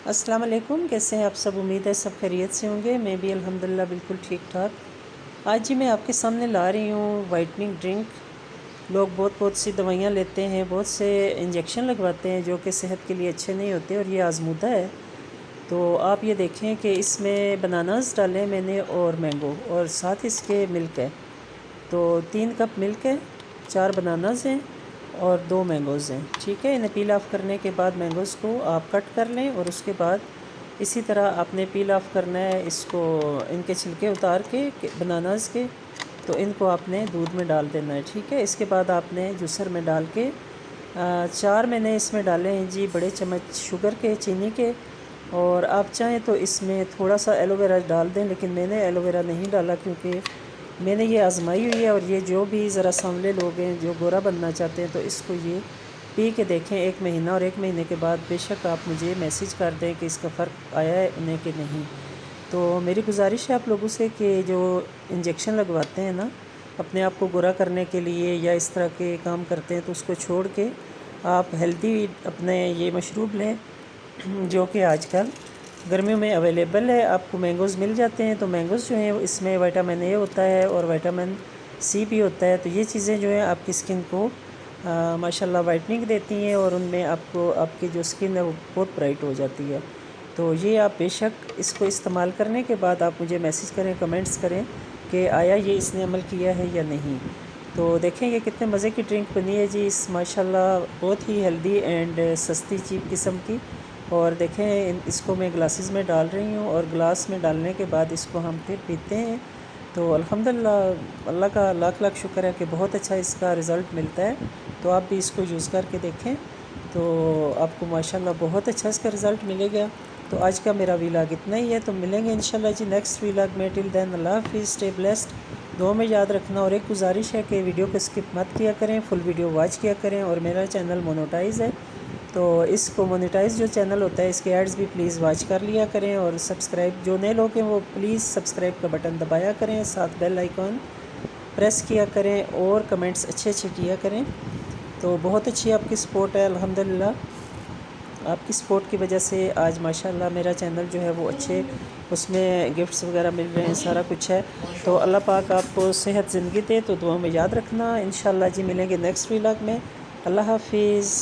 अस्सलाम वालेकुम, कैसे हैं आप सब। उम्मीद है सब खैरियत से होंगे। मैं भी अल्हम्दुलिल्लाह बिल्कुल ठीक ठाक। आज जी मैं आपके सामने ला रही हूँ वाइटनिंग ड्रिंक। लोग बहुत सी दवाइयाँ लेते हैं, बहुत से इंजेक्शन लगवाते हैं जो कि सेहत के लिए अच्छे नहीं होते, और ये आजमूदा है। तो आप ये देखें कि इसमें बनानास डाले मैंने और मैंगो, और साथ इसके मिल्क है। तो 3 कप मिल्क है, 4 बनानास हैं और 2 मैंगोज़ हैं। ठीक है, इन्हें पील ऑफ़ करने के बाद मैंगोज़ को आप कट कर लें, और उसके बाद इसी तरह आपने पील ऑफ़ करना है इसको, इनके छिलके उतार के बनानास के। तो इनको आपने दूध में डाल देना है। ठीक है, इसके बाद आपने जूसर में डाल के 4 मैंने इसमें डाले हैं जी बड़े चम्मच शुगर के, चीनी के। और आप चाहें तो इसमें थोड़ा सा एलोवेरा डाल दें, लेकिन मैंने एलोवेरा नहीं डाला क्योंकि मैंने ये आजमाई हुई है। और ये जो भी ज़रा सांवले लोग हैं जो गोरा बनना चाहते हैं, तो इसको ये पी के देखें 1 महीना, और 1 महीने के बाद बेशक आप मुझे मैसेज कर दें कि इसका फ़र्क आया है उन्हें कि नहीं। तो मेरी गुजारिश है आप लोगों से कि जो इंजेक्शन लगवाते हैं ना अपने आप को गोरा करने के लिए या इस तरह के काम करते हैं, तो उसको छोड़ के आप हेल्दी अपने ये मशरूब लें जो कि आजकल गर्मियों में अवेलेबल है। आपको मैंगोज़ मिल जाते हैं। तो मैंगोज़ जो हैं इसमें विटामिन ए होता है और विटामिन सी भी होता है। तो ये चीज़ें जो हैं आपकी स्किन को माशाल्लाह वाइटनिंग देती हैं, और उनमें आपको आपकी जो स्किन है वो बहुत ब्राइट हो जाती है। तो ये आप बेशक इसको इस्तेमाल करने के बाद आप मुझे मैसेज करें, कमेंट्स करें कि आया ये इसने अमल किया है या नहीं। तो देखें ये कितने मज़े की ड्रिंक बनी है जी। इस माशाल्लाह बहुत ही हेल्दी एंड सस्ती चीप किस्म की। और देखें इसको मैं ग्लासेस में डाल रही हूँ, और ग्लास में डालने के बाद इसको हम फिर पीते हैं। तो अल्हम्दुलिल्लाह अल्लाह का लाख लाख शुक्र है कि बहुत अच्छा इसका रिज़ल्ट मिलता है। तो आप भी इसको यूज़ करके देखें, तो आपको माशाल्लाह बहुत अच्छा इसका रिज़ल्ट मिलेगा। तो आज का मेरा व्लॉग इतना ही है। तो मिलेंगे इंशाल्लाह जी नेक्स्ट व्लॉग में। टिल देन अल्लाह हाफ़िज़, स्टे ब्लेस्ड। दुआ में याद रखना। और एक गुजारिश है कि वीडियो को स्किप मत किया करें, फुल वीडियो वॉच किया करें। और मेरा चैनल मोनेटाइज़ है, तो इसको मोनेटाइज़ जो चैनल होता है इसके एड्स भी प्लीज़ वॉच कर लिया करें। और सब्सक्राइब जो नए लोग हैं वो प्लीज़ सब्सक्राइब का बटन दबाया करें, साथ बेल आइकॉन प्रेस किया करें, और कमेंट्स अच्छे किया करें। तो बहुत अच्छी आपकी सपोर्ट है अल्हम्दुलिल्लाह। आपकी सपोर्ट की वजह से आज माशाल्लाह मेरा चैनल जो है वो अच्छे उसमें गिफ्ट्स वगैरह मिल रहे हैं, सारा कुछ है। तो अल्लाह पाक आपको सेहत ज़िंदगी दे। तो दुआ में याद रखना। इंशाल्लाह जी मिलेंगे नेक्स्ट व्लॉग में। अल्लाह हाफ़िज़।